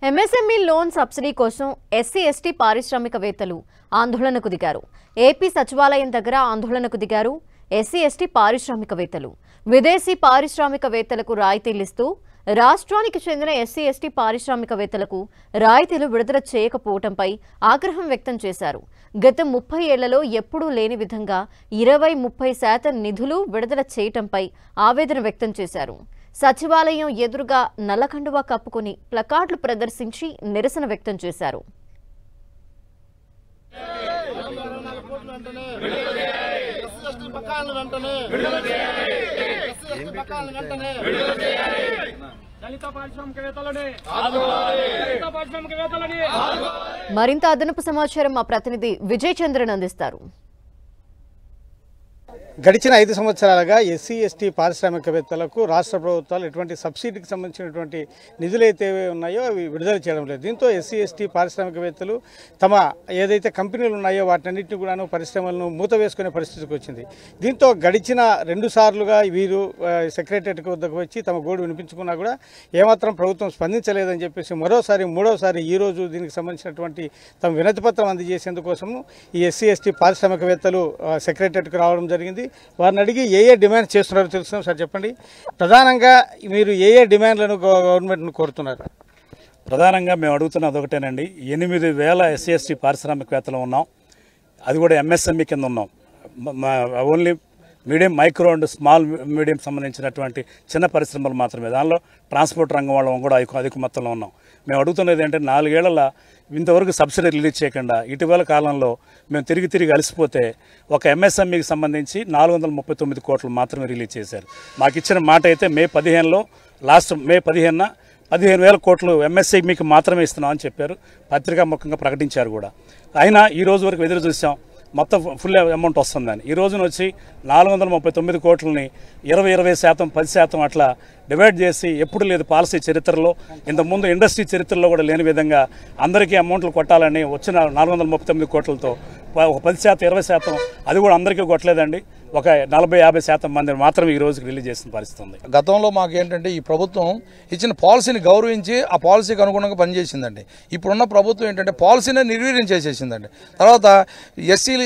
MSME loan subsidy కోసం SC ST పారిశ్రామికవేత్తలు ఆందోళనకు దిగారు. ఏపీ సచివాలయం దగ్గర ఆందోళనకు దిగారు ఎస్సీ ఎస్టీ పారిశ్రామికవేత్తలు. విదేశీ పారిశ్రామికవేత్తలకు రాయితీలిస్తూ రాష్ట్రానికి చెందిన ఎస్సీ ఎస్టీ పారిశ్రామికవేత్తలకు రాయితీలు విడుదల చేయకపోవడంపై ఆగ్రహం వ్యక్తం చేశారు. గత 30 ఏళ్లలో ఎప్పుడూ లేని విధంగా 20-30% నిధులు విడుదల చేయటంపై ఆవేదన వ్యక్తం చేశారు. సచివాలయం ఎదురుగా నల్లకండువా కప్పుకొని ప్లకార్డులు ప్రదర్శించి నిరసన వ్యక్తం చేశారు. మరింత అదనపు సమాచారం మా ప్రతినిధి విజయ్ చంద్రన్ అందిస్తారు. గడిచిన 5 సంవత్సరాలుగా ఎస్సీ ఎస్టీ పారిశ్రామికవేత్తలకు రాష్ట్ర ప్రభుత్వాలు ఎటువంటి సబ్సిడీకి సంబంధించినటువంటి నిధులు అయితే ఉన్నాయో అవి విడుదల చేయడం లేదు. దీంతో ఎస్సీ ఎస్టీ పారిశ్రామికవేత్తలు తమ ఏదైతే కంపెనీలు ఉన్నాయో వాటన్నింటినీ కూడాను పరిశ్రమలను మూత వేసుకునే పరిస్థితికి వచ్చింది. దీంతో గడిచిన 2 సార్లుగా వీరు సెక్రటరియట్ వద్దకు వచ్చి తమ గోడు వినిపించుకున్నా కూడా ఏమాత్రం ప్రభుత్వం స్పందించలేదని చెప్పేసి మూడోసారి ఈ రోజు దీనికి సంబంధించినటువంటి తమ వినతి పత్రం అందజేసేందుకోసము ఈ ఎస్సీ ఎస్టీ పారిశ్రామికవేత్తలు సెక్రటరియట్కి రావడం జరిగింది. వారిని అడిగి ఏ డిమాండ్ చేస్తున్నారో తెలుస్తున్నాం. సార్ చెప్పండి, ప్రధానంగా మీరు ఏ డిమాండ్లను గవర్నమెంట్ను కోరుతున్నారు? ప్రధానంగా మేము అడుగుతున్నది ఒకటేనండి. 8,000 ఎస్సీ ఎస్టీ పారిశ్రామికవేత్తలు ఉన్నాం. అది కూడా ఎంఎస్ఎంఈ కింద ఉన్నాం. Only medium, micro and small medium సంబంధించినటువంటి చిన్న పరిశ్రమలు మాత్రమే. దానిలో ట్రాన్స్పోర్ట్ రంగం వాళ్ళం కూడా అధిక మొత్తంలో ఉన్నాం. మేము అడుగుతున్నది ఏంటంటే 4 ఏళ్ల ఇంతవరకు సబ్సిడీ రిలీజ్ చేయకుండా ఇటీవల కాలంలో మేము తిరిగి అలసిపోతే ఒక ఎంఎస్ఎంఈకి సంబంధించి 439 కోట్లు మాత్రమే రిలీజ్ చేశారు. మాకు ఇచ్చిన మాట అయితే మే 15న 15,000 కోట్లు ఎంఎస్ఎంఈకి మాత్రమే ఇస్తున్నామని చెప్పారు. పత్రికాముఖంగా ప్రకటించారు కూడా. అయినా ఈ రోజు వరకు ఎదురు చూసాం, మొత్తం ఫుల్ అమౌంట్ వస్తుందని. ఈ రోజున వచ్చి 439 కోట్లని 20% 10% అట్లా డివైడ్ చేసి ఎప్పుడు లేదు పాలసీ చరిత్రలో, ఇంతకుముందు ఇండస్ట్రీ చరిత్రలో కూడా లేని విధంగా అందరికీ అమౌంట్లు కొట్టాలని వచ్చిన 439 కోట్లతో ఒక 10% 20% అది కూడా అందరికీ కొట్టలేదండి. ఒక 40-50% మంది మాత్రమే ఈ రోజుకి రిలీజ్ చేసిన పరిస్థితి ఉంది. గతంలో మాకు ఏంటంటే ఈ ప్రభుత్వం ఇచ్చిన పాలసీని గౌరవించి ఆ పాలసీకి అనుగుణంగా పనిచేసిందండి. ఇప్పుడున్న ప్రభుత్వం ఏంటంటే పాలసీనే నిర్వీర్యం చేసేసిందండి. తర్వాత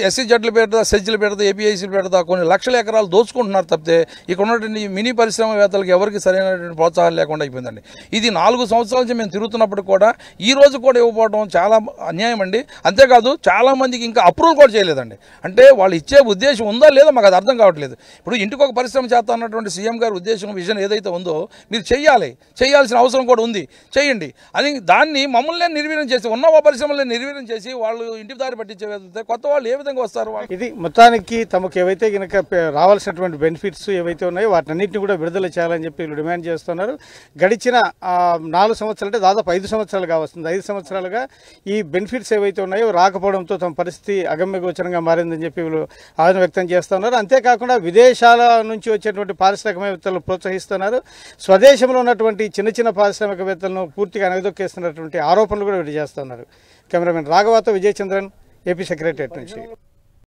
ఎస్సీ జడ్లు పెడతా, సెజ్లు పెడతా, ఏపీఐసీలు పెడతా కొన్ని లక్షల ఎకరాలు దోచుకుంటున్నారు తప్పితే ఇక్కడ ఉన్నటువంటి మినీ పరిశ్రమవేత్తలకు ఎవరికి సరైనటువంటి ప్రోత్సాహం లేకుండా అయిపోయిందండి. ఇది 4 సంవత్సరాల నుంచి మేము తిరుగుతున్నప్పుడు కూడా ఈ రోజు కూడా ఇవ్వకపోవడం చాలా అన్యాయం అండి. అంతేకాదు చాలామందికి ఇంకా అప్రూవల్ కూడా చేయలేదండి. అంటే వాళ్ళు ఇచ్చే ఉద్దేశం ఉందా లేదా మాకు అది అర్థం కావట్లేదు. ఇప్పుడు ఇంటికి ఒక పరిశ్రమ చేస్తా అన్నటువంటి సీఎం గారి ఉద్దేశం, విజన్ ఏదైతే ఉందో మీరు చేయాల్సిన అవసరం కూడా ఉంది, చేయండి అని దాన్ని మమ్మల్ని నిర్వీర్యం చేసి ఉన్న పరిశ్రమల్ని నిర్వీర్యం చేసి వాళ్ళు ఇంటి దారి పట్టించే కొత్త వాళ్ళు ఏ విధంగా వస్తారు? ఇది మొత్తానికి తమకు ఏవైతే కనుక రావాల్సినటువంటి బెనిఫిట్స్ ఏవైతే ఉన్నాయో వాటన్నింటినీ కూడా విడుదల చేయాలని చెప్పి వీళ్ళు డిమాండ్ చేస్తున్నారు. గడిచిన 4 సంవత్సరాలు అంటే దాదాపు 5 సంవత్సరాలుగా వస్తుంది. 5 సంవత్సరాలుగా ఈ బెనిఫిట్స్ ఏవైతే ఉన్నాయో రాకపోవడంతో తమ పరిస్థితి అగమ్యగోచరంగా మారిందని చెప్పి వీళ్ళు ఆవేదన వ్యక్తం చేస్తున్నారు. అంతేకాకుండా విదేశాల నుంచి వచ్చేటువంటి పారిశ్రామికవేత్తలు ప్రోత్సహిస్తున్నారు. స్వదేశంలో ఉన్నటువంటి చిన్న పారిశ్రామికవేత్తలను పూర్తిగా అనగదొక్కేస్తున్నటువంటి ఆరోపణలు కూడా వీళ్ళు చేస్తున్నారు. కెమెరామెన్ రాఘవతో విజయ్ చంద్రన్, ఏపీ సెక్రటరియట్ నుంచి.